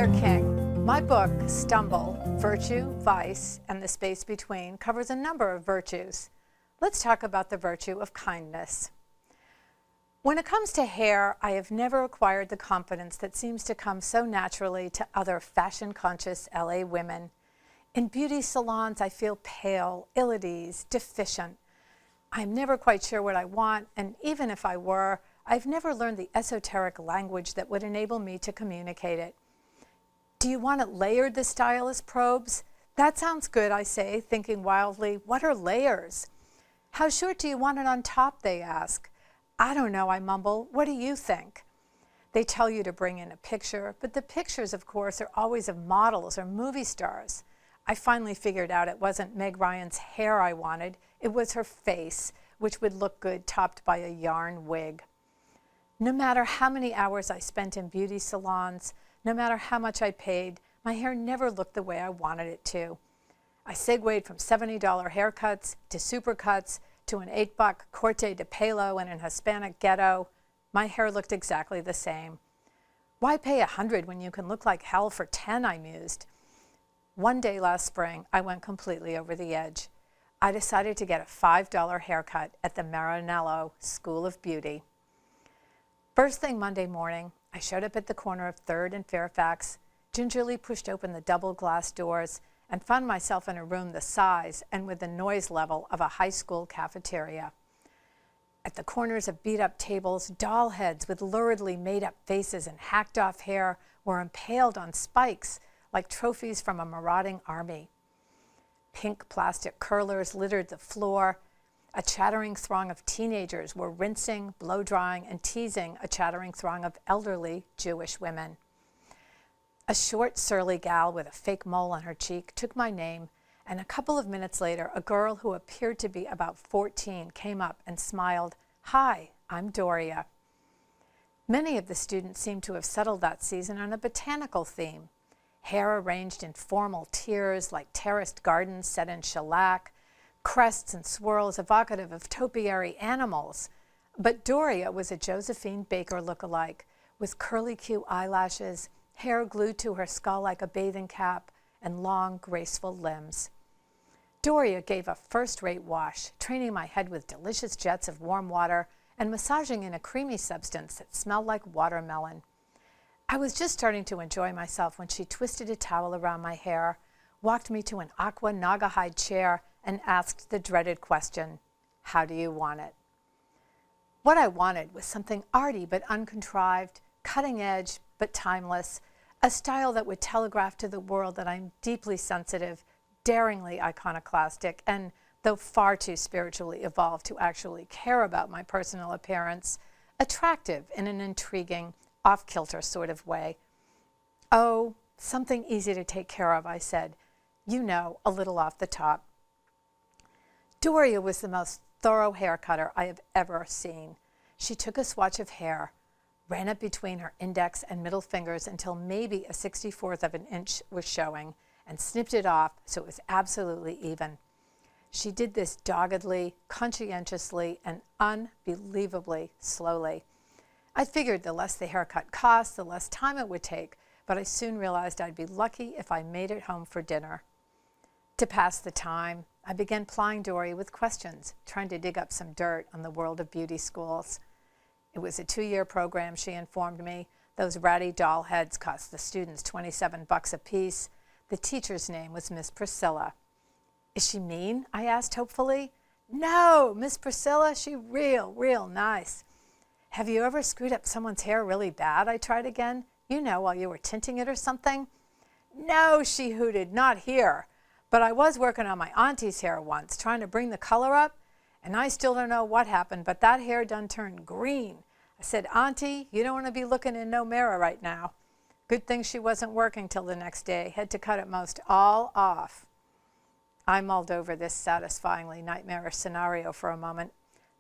Dear King, my book, Stumble, Virtue, Vice, and the Space Between, covers a number of virtues. Let's talk about the virtue of kindness. When it comes to hair, I have never acquired the confidence that seems to come so naturally to other fashion-conscious LA women. In beauty salons, I feel pale, ill at ease, deficient. I'm never quite sure what I want, and even if I were, I've never learned the esoteric language that would enable me to communicate it. Do you want it layered, the stylist probes? That sounds good, I say, thinking wildly, what are layers? How short do you want it on top, they ask. I don't know, I mumble, what do you think? They tell you to bring in a picture, but the pictures, of course, are always of models or movie stars. I finally figured out it wasn't Meg Ryan's hair I wanted, it was her face, which would look good topped by a yarn wig. No matter how many hours I spent in beauty salons, no matter how much I paid, my hair never looked the way I wanted it to. I segued from $70 haircuts to supercuts to an $8 corte de pelo in an Hispanic ghetto. My hair looked exactly the same. Why pay $100 when you can look like hell for $10, I mused. One day last spring, I went completely over the edge. I decided to get a $5 haircut at the Maranello School of Beauty. First thing Monday morning, I showed up at the corner of 3rd and Fairfax, gingerly pushed open the double glass doors, and found myself in a room the size and with the noise level of a high school cafeteria. At the corners of beat-up tables, doll heads with luridly made-up faces and hacked-off hair were impaled on spikes like trophies from a marauding army. Pink plastic curlers littered the floor. A chattering throng of teenagers were rinsing, blow-drying, and teasing a chattering throng of elderly Jewish women. A short, surly gal with a fake mole on her cheek took my name, and a couple of minutes later, a girl who appeared to be about 14 came up and smiled, "Hi, I'm Doria." Many of the students seemed to have settled that season on a botanical theme. Hair arranged in formal tiers like terraced gardens set in shellac, crests and swirls evocative of topiary animals. But Doria was a Josephine Baker look-alike, with curly-Q eyelashes, hair glued to her skull like a bathing cap, and long, graceful limbs. Doria gave a first-rate wash, training my head with delicious jets of warm water and massaging in a creamy substance that smelled like watermelon. I was just starting to enjoy myself when she twisted a towel around my hair, walked me to an aqua Naugahyde chair, and asked the dreaded question, "How do you want it?" What I wanted was something arty but uncontrived, cutting edge but timeless, a style that would telegraph to the world that I'm deeply sensitive, daringly iconoclastic, and, though far too spiritually evolved to actually care about my personal appearance, attractive in an intriguing, off-kilter sort of way. Oh, something easy to take care of, I said. You know, a little off the top. Doria was the most thorough hair cutter I have ever seen. She took a swatch of hair, ran it between her index and middle fingers until maybe a 64th of an inch was showing, and snipped it off so it was absolutely even. She did this doggedly, conscientiously, and unbelievably slowly. I figured the less the haircut cost, the less time it would take, but I soon realized I'd be lucky if I made it home for dinner. To pass the time, I began plying Doria with questions, trying to dig up some dirt on the world of beauty schools. It was a 2-year program, she informed me. Those ratty doll heads cost the students $27 apiece. The teacher's name was Miss Priscilla. Is she mean? I asked hopefully. No, Miss Priscilla, she real nice. Have you ever screwed up someone's hair really bad? I tried again. You know, while you were tinting it or something. No, she hooted, not here. But I was working on my auntie's hair once, trying to bring the color up, and I still don't know what happened, but that hair done turned green. I said, "Auntie, you don't want to be looking in no mirror right now." Good thing she wasn't working till the next day, had to cut it most all off. I mulled over this satisfyingly nightmarish scenario for a moment,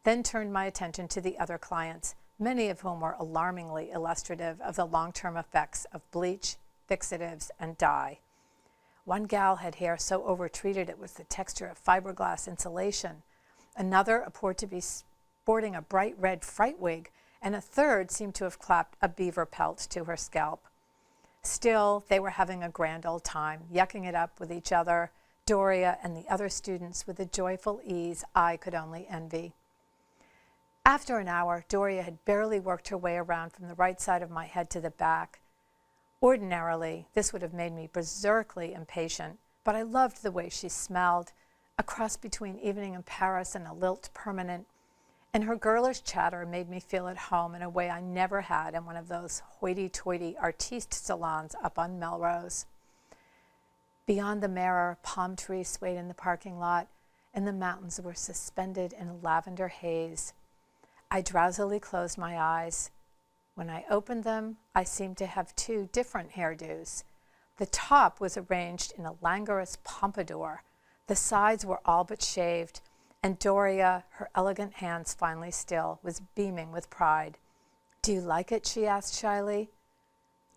then turned my attention to the other clients, many of whom were alarmingly illustrative of the long-term effects of bleach, fixatives, and dye. One gal had hair so over-treated it was the texture of fiberglass insulation. Another appeared to be sporting a bright red fright wig, and a third seemed to have clapped a beaver pelt to her scalp. Still, they were having a grand old time, yucking it up with each other, Doria and the other students with a joyful ease I could only envy. After an hour, Doria had barely worked her way around from the right side of my head to the back. Ordinarily, this would have made me berserkly impatient, but I loved the way she smelled, a cross between Evening in Paris and a lilt permanent, and her girlish chatter made me feel at home in a way I never had in one of those hoity-toity artiste salons up on Melrose. Beyond the mirror, palm trees swayed in the parking lot, and the mountains were suspended in a lavender haze. I drowsily closed my eyes. When I opened them, I seemed to have two different hairdos. The top was arranged in a languorous pompadour. The sides were all but shaved, and Doria, her elegant hands finally still, was beaming with pride. "Do you like it?" she asked shyly.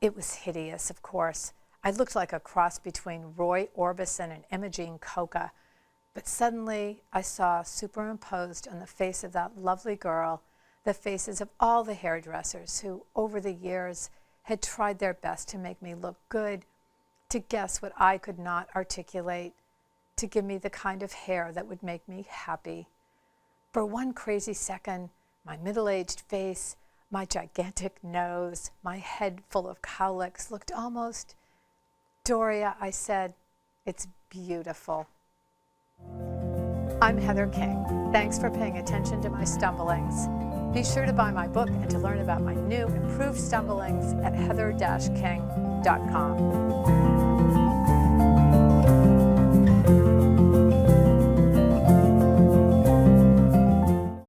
It was hideous, of course. I looked like a cross between Roy Orbison and Imogene Coca. But suddenly I saw superimposed on the face of that lovely girl the faces of all the hairdressers who, over the years, had tried their best to make me look good, to guess what I could not articulate, to give me the kind of hair that would make me happy. For one crazy second, my middle-aged face, my gigantic nose, my head full of cowlicks looked almost... "Doria," I said, "it's beautiful." I'm Heather King. Thanks for paying attention to my stumblings. Be sure to buy my book and to learn about my new improved stumblings at heather-king.com.